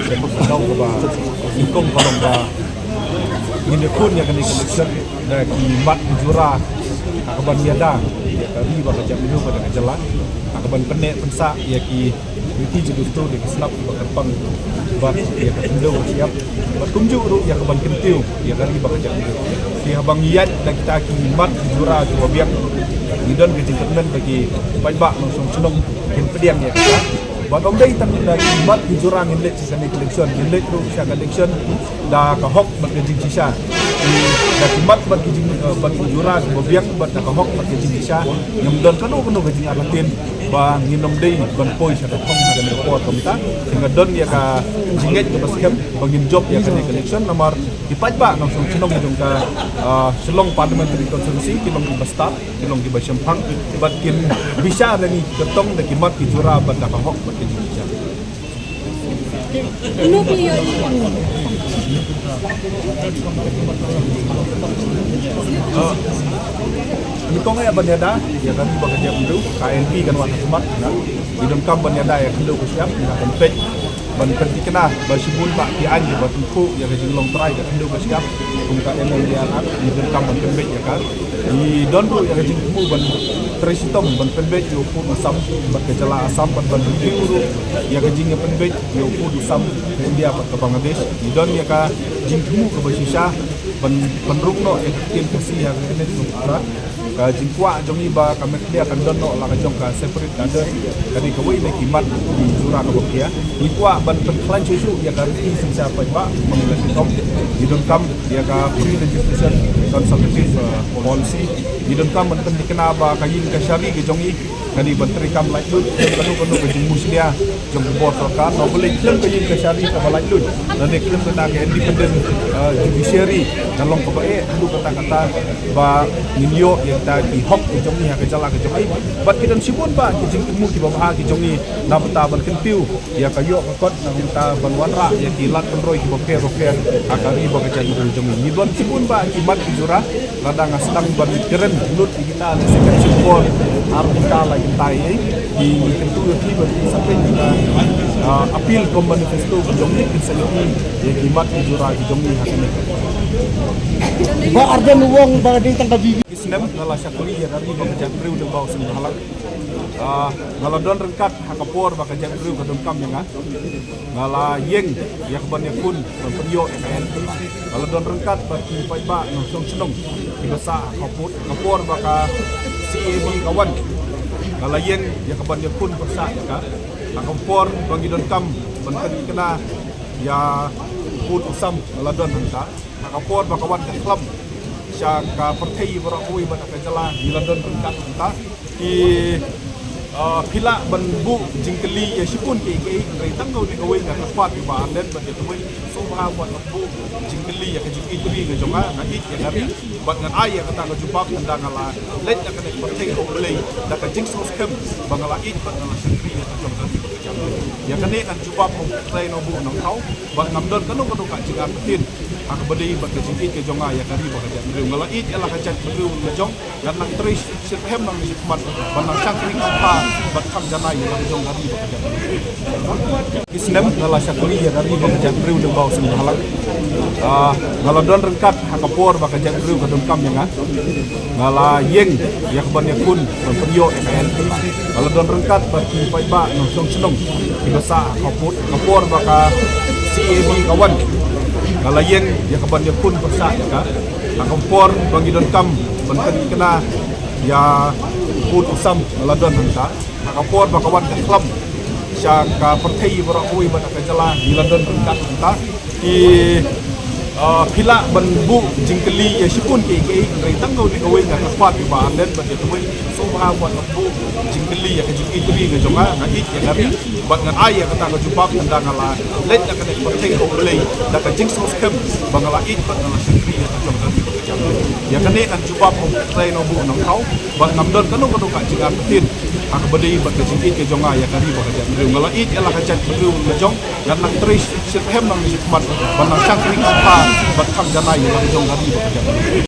Depok Sedau ke ba Singkong kolong ba ngin kun ya kani collection da ki mat jura akaban yada ya kari ba ka jamu ba da jala akaban penek pensa ya ki witi jedu tu de snap ba kerpang ba ya ka tendo siap ba kumju ru ya akaban kentiu ya kari ba ka jamu ki abang yat da kita ki mat jura jua biak ngidon ke jingkemen bagi pajba langsung senong kin pediang ya kita But om day tan da mat jurang inlet sa ni collection inlet ru sa collection da ka hok bat ke jing sisa da mat bat ke jing bat jurang bobiak bat ka hok bat ke jing sisa ngam don kanu ke jing alatin ba nginom day ban poi sa ka thong da ni ko komta nga don ya ka jinget ke baskem bangin job ya ka ni collection nomor ipat ba langsung senong jong ka selong parliamentary constituency kilong di basta kilong di basyempang bat kin bisa ni ketong da kimat ki jura bat ka hok Ano po yung Nitong ay banyada ya kan bekerja dulu KNP kan warna semat ya idom kam banyada ya kendo ko siap ya kan pet ban perti kena basibul pak ki anji batun ku ya ke long try ya kendo ko siap kum ka eno dia anak idom kam ban pet ya kan di donru ya ke jingmu ban tresitom ban pet yo pu asam ban ke jala asam ban biru ya ke jingnya pet yo pu asam India pat ke Bangladesh di don ya ka jingmu ke basisha ban penrukno ya tin kasi ya ke net nukra ka jingkwa jong iba ka dia kan donno la ka jong ka separate ada kadi ka wei ki mat di jura ka bokia ikwa ban penklan susu ya ka ri sisa pa ba mengelas tom di don kam dia ka free registration consultative policy di don kam ban dikena ba ka yin ka syari ke jong i kadi ban trikam lai lut kanu ka jing muslia jong bor sarkar no boleh klem ka yin ka syari ka balai lut dan klem ka ka independent judiciary dalong ka bae dulu kata-kata ba ninyo ya di hok ke jong ni ha ke jala ke jong ai bat ki don sibun ba ki jing temu ki ba ki jong ni na bata ban kentiu ya ka yo ka kot na minta ban wanra ya ki lat penroi ki boke roker akari ba ke jong ni don sibun ba ki mat ki jura ladang sedang ban keren lut kita sekat sibol ar kita la kita ai di kentu ki ban sampai kita apil kom manifesto ki jong ni ki saniki ya ki mat ki jura ki jong ni ha kene ba ardan wong ba ding tang bibi Islam ngala syakuri ya kami bekerja kriu dan bau seni halak ngala don rengkat hakapor bekerja kriu ke dongkam yang ngala yeng ya kebanyak pun penyo KNP ngala don rengkat bagi paiba nong senong ibasa kapor baka CAB kawan ngala yeng ya kebanyak pun persa ya kan hakapor bagi dongkam benkan kena ya pun usam ngala don rengkat hakapor bakawan ke klub ka pertai berakui pada kejala di London rengkat kita di pila benbu jingkeli ya sipun ke dari tangkau di kawin dan lepat di bahan dan bagi kawin soha buat benbu jingkeli ya kejiki turi ke jonga ngait ya hari buat ngan ayah kata ke jumpa tanda ngala let ya kena pertai ko beli dan ke jing sos kem bangala it buat ngala sendiri ya jong tadi bekerja ya kena kan jumpa pertai no bu nang kau buat ngamdon kanu ka jinga petin ak beli buat ke jing ke jonga ya kari bekerja ngala it ela kacat belu jong dan nang tris sirhem nang sikmat banang sangkring apa bat kam janai yang jong kari bekerja Islam ngala syakuri ya kari bekerja kriu dan bau seni halak ngala don rengkat hakapor bekerja kriu ke dongkam yang ngala yeng ya kebanyak pun penyo KNP ngala don rengkat bagi paiba nong senong ibasa kapor baka CAB kawan ngala yeng ya kebanyak pun persa ya kan hakapor bagi dongkam benkan kena ya pun usam ngala don rengkat hakapor bakawan ke klub syaka pertai berakui pada kejala di London rengkat kita di pila benbu jingkeli ya sipun ke dari tangkau di kawin dan lepat di bahan dan bagi kawin soha buat benbu jingkeli ya kejiki turi ke jonga ngait ya hari buat ngan ayah kata ke jumpa tanda ngala let ya kena pertai ko beli dan ke jing sos kem bangala it buat ngala sendiri ya jong tadi bekerja ya kena kan jumpa pertai no bu nang kau buat ngamdon kanu ka jinga petin ak beli buat ke jing ke jonga ya kari bekerja ngala it ela kacat belu ke jong dan nang tris sirhem nang sikmat banang sangkring apa bat kam janai yang jong kari bekerja